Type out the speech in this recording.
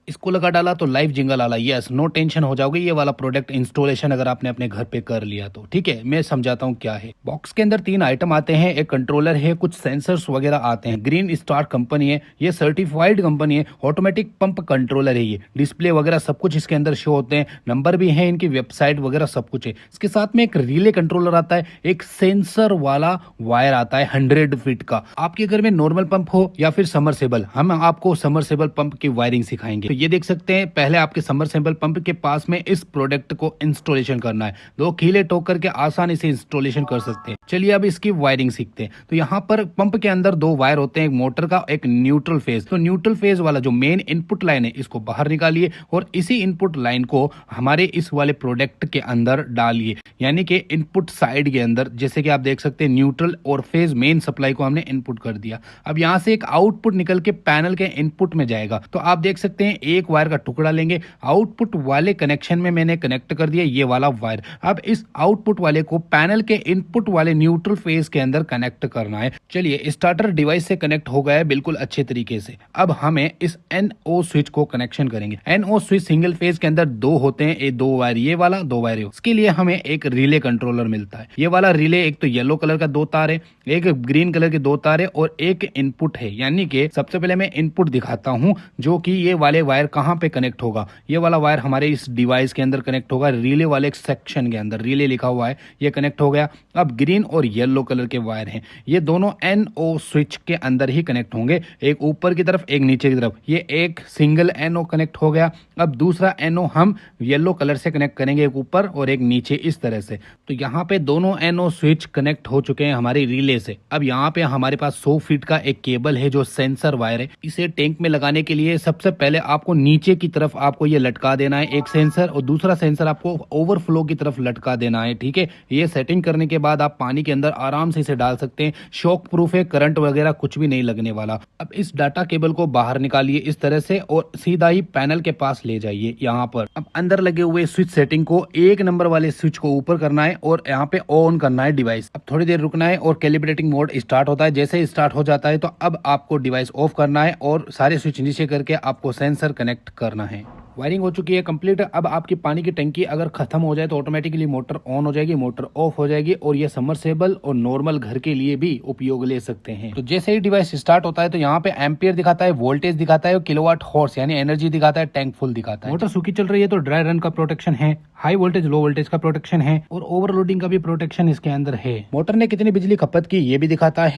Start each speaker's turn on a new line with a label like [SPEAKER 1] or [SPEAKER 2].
[SPEAKER 1] इसको लगा डाला तो लाइव जिंगल आला, यस, नो टेंशन हो जाओगे। ये वाला प्रोडक्ट इंस्टॉलेशन अगर आपने अपने घर पे कर लिया तो ठीक है। मैं समझाता हूँ क्या है। बॉक्स के अंदर 3 आइटम आते हैं, एक कंट्रोलर है, कुछ सेंसर्स वगैरह आते हैं। ग्रीन स्टार कंपनी है, ये सर्टिफाइड कंपनी है, ऑटोमेटिक पंप कंट्रोलर है। ये डिस्प्ले वगैरह सब कुछ इसके अंदर शो होते हैं, नंबर भी है, इनकी वेबसाइट वगैरह सब कुछ है। इसके साथ में एक रिले कंट्रोलर आता है, एक सेंसर वाला वायर आता है 100 फीट का। आपके घर में नॉर्मल पंप हो या फिर समरसेबल, हम आपको समरसेबल पंप की वायरिंग सिखाएंगे। तो ये देख सकते हैं, पहले आपके समरसेबल पंप के पास में इस प्रोडक्ट को इंस्टॉलेशन करना है। 2 कीले ठोक करके आसानी से इंस्टॉलेशन कर सकते हैं। चलिए अब इसकी वायरिंग सीखते हैं। तो यहाँ पर पंप के अंदर 2 वायर होते हैं, एक मोटर का, एक न्यूट्रल फेज। तो न्यूट्रल फेज वाला जो मेन इनपुट लाइन है, इसको बाहर निकालिए और इसी इनपुट लाइन को हमारे इस वाले प्रोडक्ट के अंदर डालिए, यानी कि इनपुट साइड के अंदर। जैसे कि आप देख सकते हैं, न्यूट्रल और फेज मेन सप्लाई को हमने इनपुट कर दिया। अब यहाँ से एक आउटपुट निकल के पैनल के इनपुट में जाएगा। तो आप देख सकते हैं, एक वायर का टुकड़ा लेंगे, आउटपुट वाले कनेक्शन में मैंने कनेक्ट कर दिया ये वाला वायर। अब इस आउटपुट वाले को पैनल के इनपुट वाले न्यूट्रल फेज के अंदर कनेक्ट करना है। चलिए, स्टार्टर डिवाइस से कनेक्ट हो गया है बिल्कुल अच्छे तरीके से। अब हमें इस NO स्विच को कनेक्शन करेंगे। NO स्विच सिंगल फेज के अंदर 2 होते हैं, ये 2 वायर ये वाला, 2 वायर ये। इसके लिए हमें एक रिले कंट्रोलर मिलता है। ये वाला रिले, एक तो येलो कलर का 2 तार है, एक ग्रीन कलर के 2 तार है और एक इनपुट है। यानी कि सबसे पहले मैं इनपुट दिखाता हूं, जो कि ये वाले वायर कहां पे कनेक्ट होगा। ये वाला वायर हमारे इस डिवाइस के अंदर कनेक्ट होगा, रिले वाले सेक्शन के अंदर। रिले लिखा हुआ है, ये कनेक्ट हो गया। अब ग्रीन और येलो कलर के वायर हैं, ये दोनों NO स्विच के अंदर ही कनेक्ट होंगे, एक ऊपर की तरफ एक नीचे की तरफ। ये एक सिंगल NO कनेक्ट हो गया। अब दूसरा NO हम येलो कलर से कनेक्ट करेंगे, एक ऊपर और एक नीचे, इस तरह से। तो यहाँ पे दोनों NO स्विच कनेक्ट हो चुके हैं हमारी रिले से। अब यहाँ पे हमारे पास 100 फीट का एक केबल है जो सेंसर वायर है। इसे टैंक में लगाने के लिए सबसे पहले आपको नीचे की तरफ आपको ये लटका देना है, एक सेंसर, और दूसरा सेंसर आपको ओवरफ्लो की तरफ लटका देना है, ठीक है। ये सेटिंग करने के बाद आप पानी के अंदर आराम से इसे डाल सकते हैं। शॉक प्रूफ है, करंट वगैरह कुछ भी नहीं लगने वाला। अब इस डाटा केबल को बाहर निकालिए इस तरह से और सीधा ही पैनल के पास ले जाइए यहाँ पर। अब अंदर लगे हुए स्विच सेटिंग को 1 नंबर वाले स्विच को ऊपर करना है और यहाँ पे ऑन करना है डिवाइस। अब थोड़ी देर रुकना है और कैलिब्रेटिंग मोड स्टार्ट होता है। जैसे ही स्टार्ट हो जाता है तो अब आपको डिवाइस ऑफ करना है और सारे स्विच नीचे करके आपको सेंसर कनेक्ट करना है। वायरिंग हो चुकी है कंप्लीट। अब आपकी पानी की टंकी अगर खत्म हो जाए तो ऑटोमेटिकली मोटर ऑन हो जाएगी, मोटर ऑफ हो जाएगी और ये समरसेबल और नॉर्मल घर के लिए भी उपयोग ले सकते हैं। तो जैसे ही डिवाइस स्टार्ट होता है तो यहाँ पे एम्पियर दिखाता है, वोल्टेज दिखाता है, किलोवाट हॉर्स यानी एनर्जी दिखाता है, टैंक फुल दिखाता है। मोटर सूखी चल रही है तो ड्राई रन का प्रोटेक्शन है, हाई वोल्टेज लो वोल्टेज का प्रोटेक्शन है और ओवरलोडिंग का भी प्रोटेक्शन इसके अंदर है। मोटर ने कितनी बिजली खपत की ये भी दिखाता है।